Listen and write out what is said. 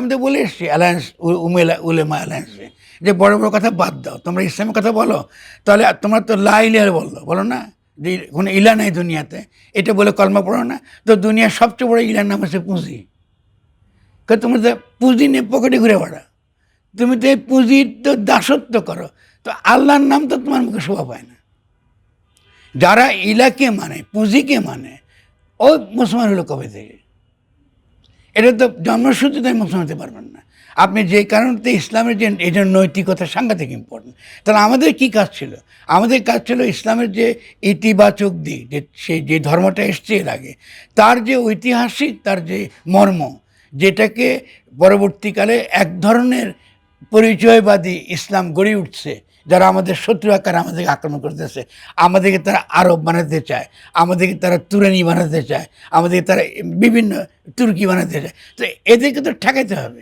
আমি তো বলে এসছি অ্যালায়েন্স উলেমা অ্যালায়েন্সে যে বড় বড় কথা বাদ দাও, তোমরা ইসলামের কথা বলো, তাহলে তোমরা তো লা ইলাহা বলো না, যে কোনো ইলা নাই দুনিয়াতে, এটা বলে কলমা পড়ো না, তো দুনিয়ার সবচেয়ে বড় ইলার নাম হচ্ছে পুঁজি। কারণ তুমি তো পুঁজি নিয়ে পকেটে ঘুরে বেড়া, তুমি তো এই পুঁজির তো দাসত্ব করো, তো আল্লাহর নাম তো তোমার মুখে শোভা পায় না। যারা ইলাকে মানে, পুঁজিকে মানে, ও মুসলমান হলো কবে থেকে? এটা তো জন্মসূত্রে মুসলমান হতে পারবেন না আপনি, যে কারণে ইসলামের যে এটা নৈতিকতা সাংঘাতিক ইম্পর্টেন্ট। তাহলে আমাদের কি কাজ ছিল? আমাদের কাজ ছিল ইসলামের যে ইতিবাচক দিক, যে সেই যে ধর্মটা এসছে এর আগে, তার যে ঐতিহাসিক, তার যে মর্ম, যেটাকে পরবর্তীকালে এক ধরনের পরিচয়বাদী ইসলাম গড়ে উঠছে, যারা আমাদের শত্রু আকারে আমাদেরকে আক্রমণ করতেছে, আমাদেরকে তারা আরব বানাতে চায়, আমাদেরকে তারা তুরানি বানাতে চায়, আমাদেরকে তারা বিভিন্ন তুর্কি বানাতে চায়, তো এদেরকে তো ঠেকাইতে হবে।